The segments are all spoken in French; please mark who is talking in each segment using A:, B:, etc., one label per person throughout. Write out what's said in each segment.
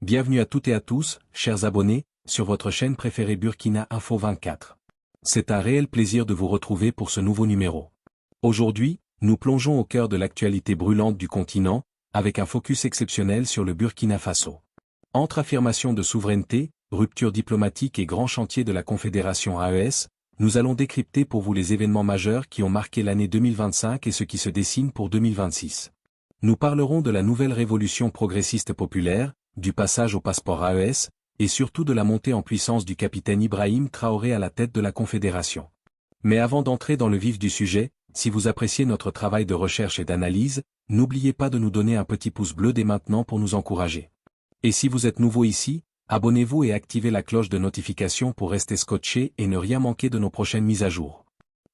A: Bienvenue à toutes et à tous, chers abonnés, sur votre chaîne préférée Burkina Info 24. C'est un réel plaisir de vous retrouver pour ce nouveau numéro. Aujourd'hui, nous plongeons au cœur de l'actualité brûlante du continent, avec un focus exceptionnel sur le Burkina Faso. Entre affirmation de souveraineté, rupture diplomatique et grand chantier de la Confédération AES, nous allons décrypter pour vous les événements majeurs qui ont marqué l'année 2025 et ce qui se dessine pour 2026. Nous parlerons de la nouvelle révolution progressiste populaire, du passage au passeport AES, et surtout de la montée en puissance du capitaine Ibrahim Traoré à la tête de la Confédération. Mais avant d'entrer dans le vif du sujet, si vous appréciez notre travail de recherche et d'analyse, n'oubliez pas de nous donner un petit pouce bleu dès maintenant pour nous encourager. Et si vous êtes nouveau ici, abonnez-vous et activez la cloche de notification pour rester scotché et ne rien manquer de nos prochaines mises à jour.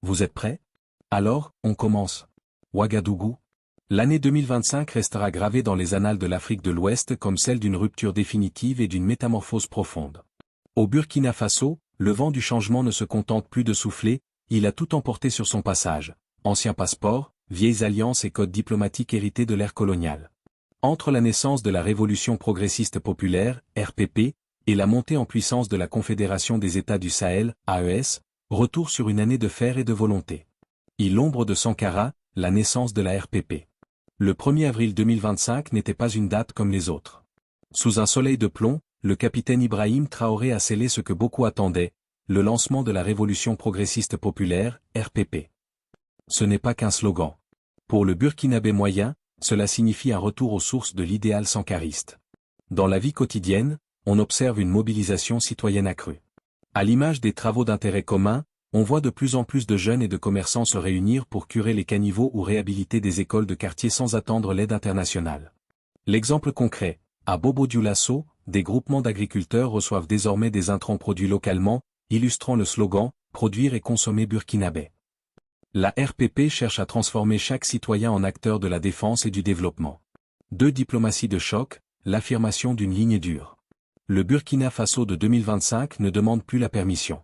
A: Vous êtes prêts? Alors, on commence. Ouagadougou. L'année 2025 restera gravée dans les annales de l'Afrique de l'Ouest comme celle d'une rupture définitive et d'une métamorphose profonde. Au Burkina Faso, le vent du changement ne se contente plus de souffler, il a tout emporté sur son passage. Anciens passeports, vieilles alliances et codes diplomatiques hérités de l'ère coloniale. Entre la naissance de la Révolution progressiste populaire, RPP, et la montée en puissance de la Confédération des États du Sahel, AES, retour sur une année de fer et de volonté. L'ombre de Sankara, la naissance de la RPP. Le 1er avril 2025 n'était pas une date comme les autres. Sous un soleil de plomb, le capitaine Ibrahim Traoré a scellé ce que beaucoup attendaient, le lancement de la Révolution progressiste populaire, RPP. Ce n'est pas qu'un slogan. Pour le Burkinabé moyen, cela signifie un retour aux sources de l'idéal sankariste. Dans la vie quotidienne, on observe une mobilisation citoyenne accrue. À l'image des travaux d'intérêt commun, on voit de plus en plus de jeunes et de commerçants se réunir pour curer les caniveaux ou réhabiliter des écoles de quartier sans attendre l'aide internationale. L'exemple concret, à Bobo-Dioulasso, des groupements d'agriculteurs reçoivent désormais des intrants produits localement, illustrant le slogan « Produire et consommer burkinabé ». La RPP cherche à transformer chaque citoyen en acteur de la défense et du développement. Diplomatie de choc, l'affirmation d'une ligne dure. Le Burkina Faso de 2025 ne demande plus la permission.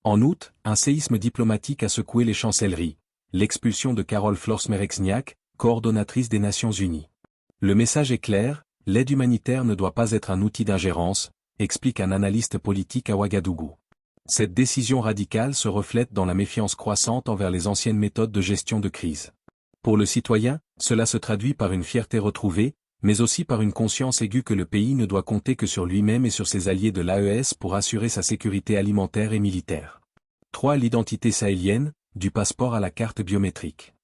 A: En août, un séisme diplomatique a secoué les chancelleries, l'expulsion de Carole Flors-Merexniak, coordonnatrice des Nations Unies. Le message est clair, l'aide humanitaire ne doit pas être un outil d'ingérence, explique un analyste politique à Ouagadougou. Cette décision radicale se reflète dans la méfiance croissante envers les anciennes méthodes de gestion de crise. Pour le citoyen, cela se traduit par une fierté retrouvée, mais aussi par une conscience aiguë que le pays ne doit compter que sur lui-même et sur ses alliés de l'AES pour assurer sa sécurité alimentaire et militaire. 3. L'identité sahélienne, du passeport à la carte biométrique.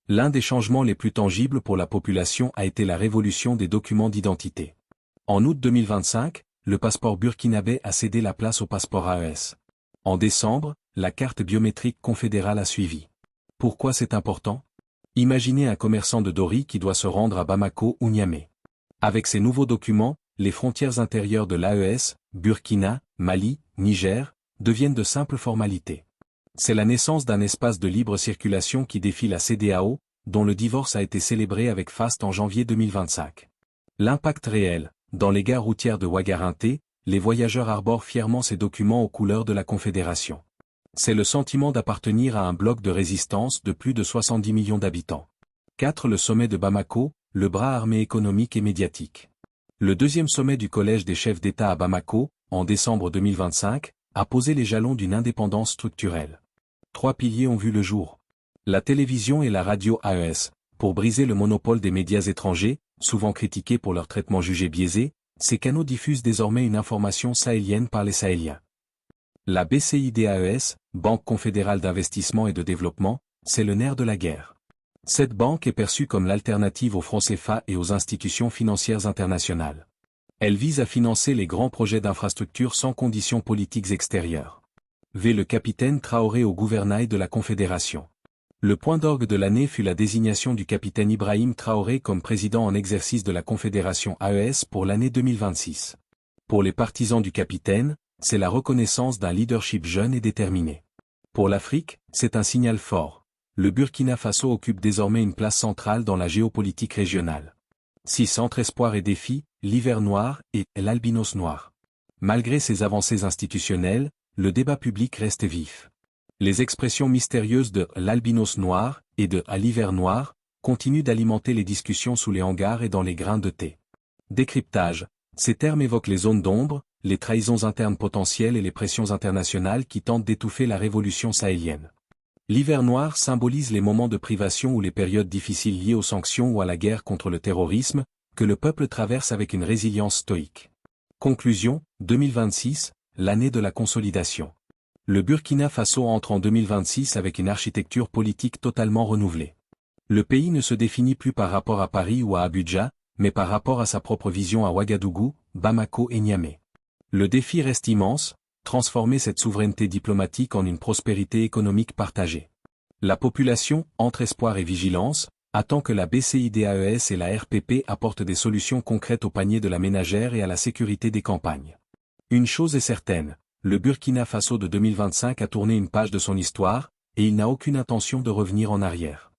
A: L'un des changements les plus tangibles pour la population a été la révolution des documents d'identité. En août 2025, le passeport burkinabé a cédé la place au passeport AES. En décembre, la carte biométrique confédérale a suivi. Pourquoi c'est important? Imaginez un commerçant de Dori qui doit se rendre à Bamako ou Niamey. Avec ces nouveaux documents, les frontières intérieures de l'AES, Burkina, Mali, Niger, deviennent de simples formalités. C'est la naissance d'un espace de libre circulation qui défie la CEDEAO, dont le divorce a été célébré avec faste en janvier 2025. L'impact réel, dans les gares routières de Ouagarinté, les voyageurs arborent fièrement ces documents aux couleurs de la Confédération. C'est le sentiment d'appartenir à un bloc de résistance de plus de 70 millions d'habitants. 4. Le sommet de Bamako, le bras armé économique et médiatique. Le deuxième sommet du Collège des chefs d'État à Bamako, en décembre 2025, a posé les jalons d'une indépendance structurelle. 3 piliers ont vu le jour. La télévision et la radio AES, pour briser le monopole des médias étrangers, souvent critiqués pour leur traitement jugé biaisé, ces canaux diffusent désormais une information sahélienne par les Sahéliens. La BCID-AES, Banque confédérale d'investissement et de développement, c'est le nerf de la guerre. Cette banque est perçue comme l'alternative au franc CFA et aux institutions financières internationales. Elle vise à financer les grands projets d'infrastructures sans conditions politiques extérieures. Le capitaine Traoré au gouvernail de la Confédération. Le point d'orgue de l'année fut la désignation du capitaine Ibrahim Traoré comme président en exercice de la Confédération AES pour l'année 2026. Pour les partisans du capitaine, c'est la reconnaissance d'un leadership jeune et déterminé. Pour l'Afrique, c'est un signal fort. Le Burkina Faso occupe désormais une place centrale dans la géopolitique régionale. 6. Entre espoir et défi, l'hiver noir et l'albinos noir. Malgré ces avancées institutionnelles, le débat public reste vif. Les expressions mystérieuses de l'albinos noir et de à l'hiver noir continuent d'alimenter les discussions sous les hangars et dans les grains de thé. Décryptage. Ces termes évoquent les zones d'ombre, les trahisons internes potentielles et les pressions internationales qui tentent d'étouffer la révolution sahélienne. L'hiver noir symbolise les moments de privation ou les périodes difficiles liées aux sanctions ou à la guerre contre le terrorisme, que le peuple traverse avec une résilience stoïque. Conclusion, 2026, l'année de la consolidation. Le Burkina Faso entre en 2026 avec une architecture politique totalement renouvelée. Le pays ne se définit plus par rapport à Paris ou à Abuja, mais par rapport à sa propre vision à Ouagadougou, Bamako et Niamey. Le défi reste immense, transformer cette souveraineté diplomatique en une prospérité économique partagée. La population, entre espoir et vigilance, attend que la BCIDAES et la RPP apportent des solutions concrètes au panier de la ménagère et à la sécurité des campagnes. Une chose est certaine, le Burkina Faso de 2025 a tourné une page de son histoire, et il n'a aucune intention de revenir en arrière.